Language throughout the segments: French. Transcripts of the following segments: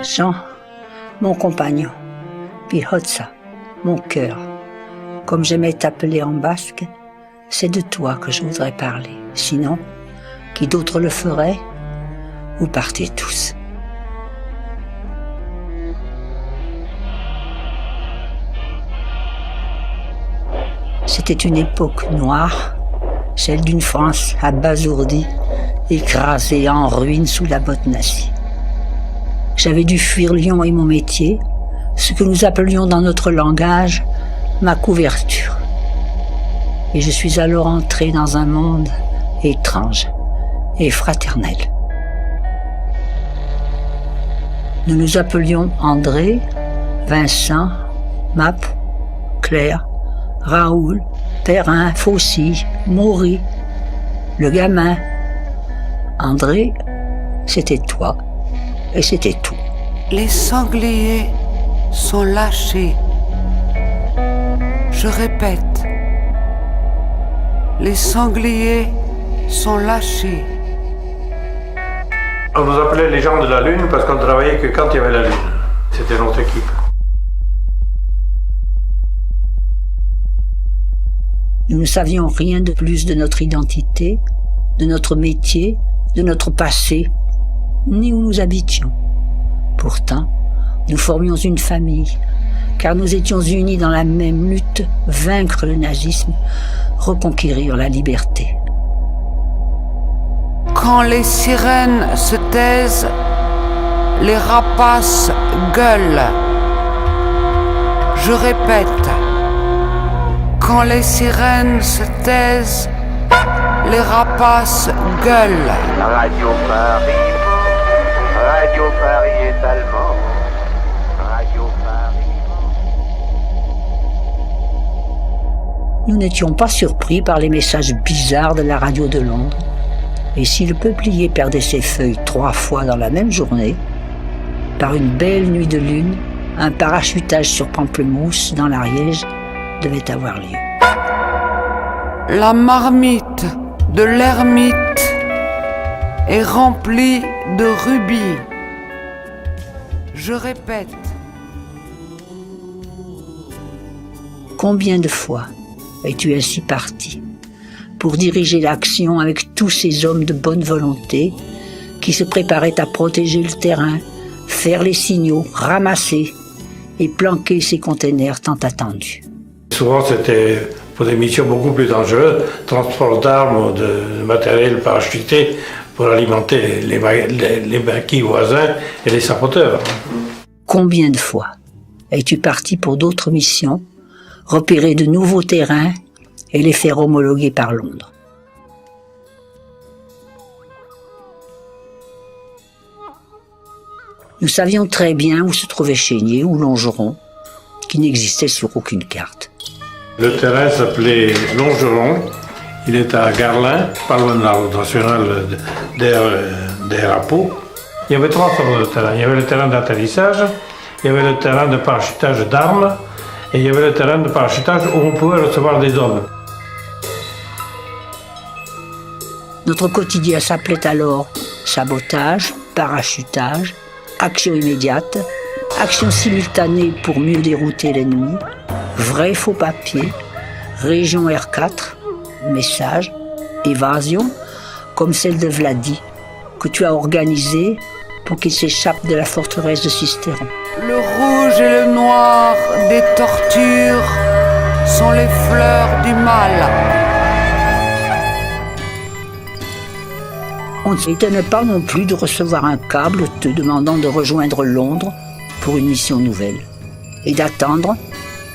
Jean, mon compagnon, Pihotsa, mon cœur, comme j'aimais t'appeler en basque, c'est de toi que je voudrais parler. Sinon, qui d'autre le ferait? Vous partez tous. C'était une époque noire, celle d'une France abasourdie, écrasée en ruine sous la botte nazie. J'avais dû fuir Lyon et mon métier, ce que nous appelions dans notre langage ma couverture. Et je suis alors entré dans un monde étrange et fraternel. Nous nous appelions André, Vincent, Map, Claire, Raoul, Perrin, Faucille, Maury, le gamin. André, c'était toi et c'était tout. Les sangliers sont lâchés. Je répète, les sangliers sont lâchés. On nous appelait les gens de la Lune parce qu'on travaillait que quand il y avait la Lune. C'était notre équipe. Nous ne savions rien de plus de notre identité, de notre métier, de notre passé, ni où nous habitions. Pourtant, nous formions une famille, car nous étions unis dans la même lutte, vaincre le nazisme, reconquérir la liberté. Quand les sirènes se taisent, les rapaces gueulent. Je répète, quand les sirènes se taisent, les rapaces gueulent. Radio Paris est allemand. Radio Paris. Nous n'étions pas surpris par les messages bizarres de la radio de Londres. Et si le peuplier perdait ses feuilles 3 fois dans la même journée, par une belle nuit de lune, un parachutage sur Pamplemousse dans l'Ariège devait avoir lieu. La marmite de l'ermite est remplie de rubis. Je répète. Combien de fois es-tu ainsi parti pour diriger l'action avec tous ces hommes de bonne volonté qui se préparaient à protéger le terrain, faire les signaux, ramasser et planquer ces containers tant attendus. Souvent, c'était pour des missions beaucoup plus dangereuses, transport d'armes ou de matériel parachuté pour alimenter les maquis voisins et les saboteurs. Combien de fois es-tu parti pour d'autres missions, repérer de nouveaux terrains et les faire homologuer par Londres? Nous savions très bien où se trouvait Chénier ou Longeron, qui n'existait sur aucune carte. Le terrain s'appelait Longeron. Il est à Garlin, pas loin de la route nationale des Rapeaux. Il y avait 3 sortes de terrains. Il y avait le terrain d'atterrissage, il y avait le terrain de parachutage d'armes et il y avait le terrain de parachutage où on pouvait recevoir des hommes. Notre quotidien s'appelait alors sabotage, parachutage, action immédiate, action simultanée pour mieux dérouter l'ennemi, vrai faux papier, région R4, message, évasion, comme celle de Vladi, que tu as organisée pour qu'il s'échappe de la forteresse de Sisteron. Le rouge et le noir des tortures sont les fleurs du mal. On ne s'étonnait pas non plus de recevoir un câble te demandant de rejoindre Londres pour une mission nouvelle et d'attendre,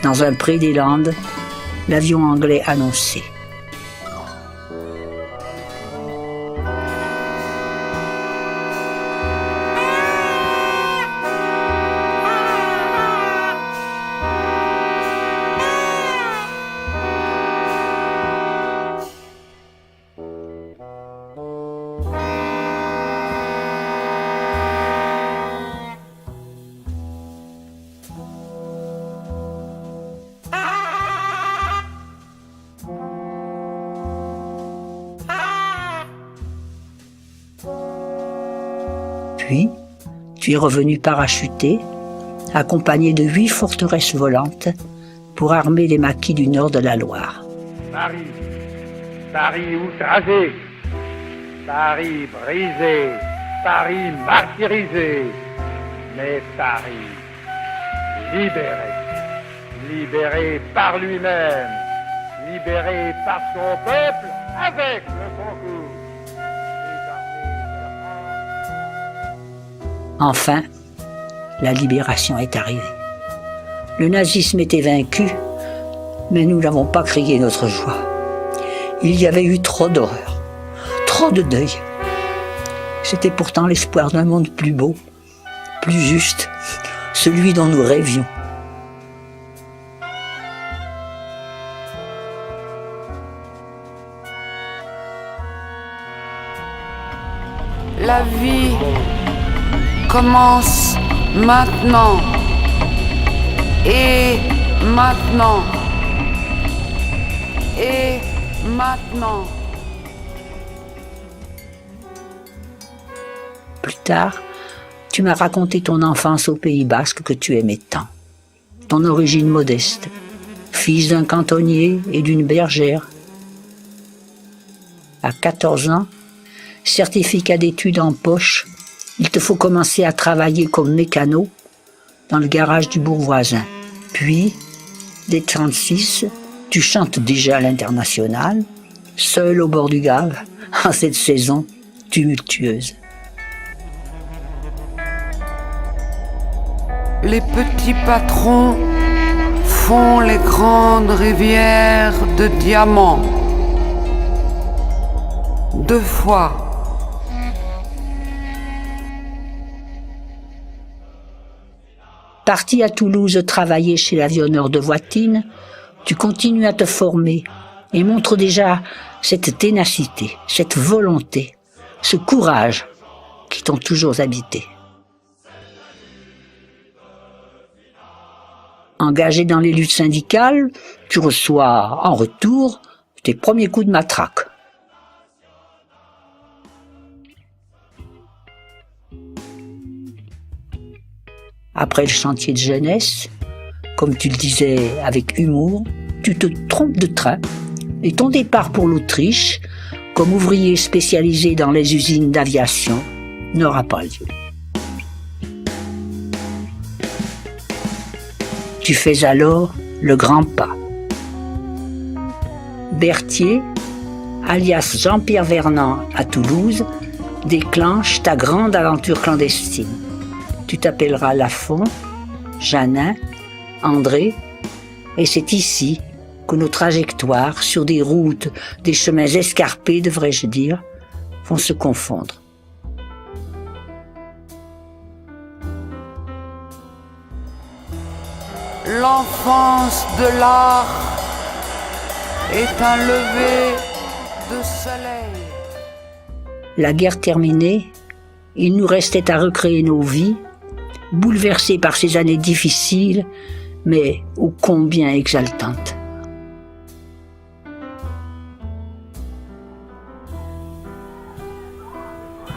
dans un pré des Landes, l'avion anglais annoncé. Puis, tu es revenu parachuté, accompagné de 8 forteresses volantes pour armer les maquis du nord de la Loire. Paris, Paris outragé, Paris brisé, Paris martyrisé, mais Paris libéré, libéré par lui-même, libéré par son peuple avec le concours des armées de la France. Enfin, la libération est arrivée. Le nazisme était vaincu, mais nous n'avons pas crié notre joie. Il y avait eu trop d'horreur, trop de deuil. C'était pourtant l'espoir d'un monde plus beau, plus juste, celui dont nous rêvions. La vie commence maintenant. Et maintenant. Et maintenant. Plus tard, tu m'as raconté ton enfance au Pays Basque que tu aimais tant. Ton origine modeste, fils d'un cantonnier et d'une bergère. À 14 ans, certificat d'études en poche, il te faut commencer à travailler comme mécano dans le garage du bourg voisin. Puis, dès 36, tu chantes déjà à l'international, seul au bord du Gave, en cette saison tumultueuse. Les petits patrons font les grandes rivières de diamants. 2 fois. Parti à Toulouse travailler chez l'avionneur de Voitine, tu continues à te former et montres déjà cette ténacité, cette volonté, ce courage qui t'ont toujours habité. Engagé dans les luttes syndicales, tu reçois en retour tes premiers coups de matraque. Après le chantier de jeunesse, comme tu le disais avec humour, tu te trompes de train et ton départ pour l'Autriche, comme ouvrier spécialisé dans les usines d'aviation, n'aura pas lieu. Tu fais alors le grand pas. Berthier, alias Jean-Pierre Vernant à Toulouse, déclenche ta grande aventure clandestine. Tu t'appelleras Lafont, Janin, André, et c'est ici que nos trajectoires, sur des routes, des chemins escarpés, devrais-je dire, vont se confondre. L'enfance de l'art est un lever de soleil. La guerre terminée, il nous restait à recréer nos vies, bouleversées par ces années difficiles, mais ô combien exaltantes.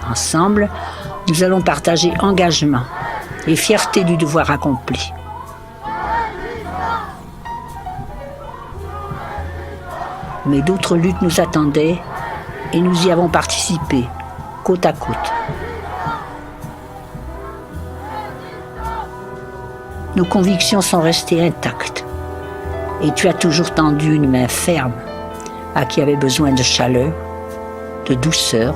Ensemble, nous allons partager engagement et fierté du devoir accompli. Mais d'autres luttes nous attendaient et nous y avons participé, côte à côte. Nos convictions sont restées intactes et tu as toujours tendu une main ferme à qui avait besoin de chaleur, de douceur,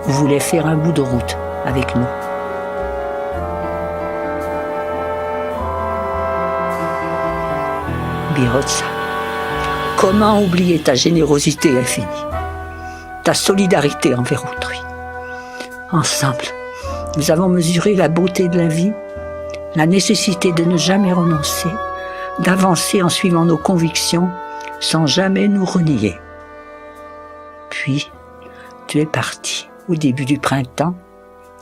ou voulait faire un bout de route avec nous. Birotsa, comment oublier ta générosité infinie, ta solidarité envers autrui. Ensemble, nous avons mesuré la beauté de la vie, la nécessité de ne jamais renoncer, d'avancer en suivant nos convictions sans jamais nous renier. Puis, tu es parti au début du printemps,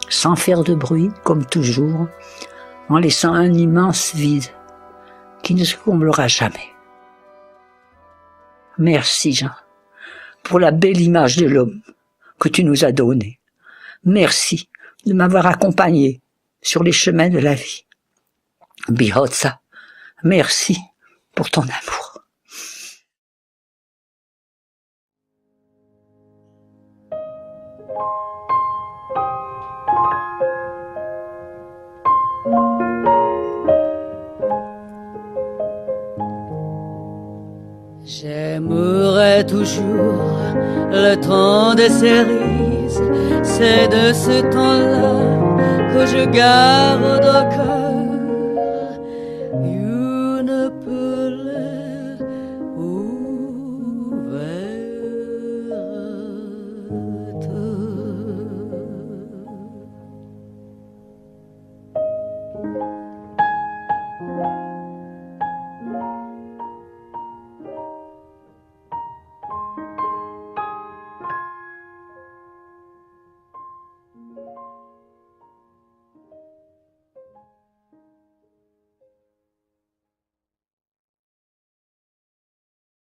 sans faire de bruit, comme toujours, en laissant un immense vide qui ne se comblera jamais. Merci, Jean, pour la belle image de l'homme que tu nous as donnée. Merci de m'avoir accompagné sur les chemins de la vie. Bihotza, merci pour ton amour. J'aimerais toujours le temps des cerises, c'est de ce temps-là que je garde au cœur une pelée.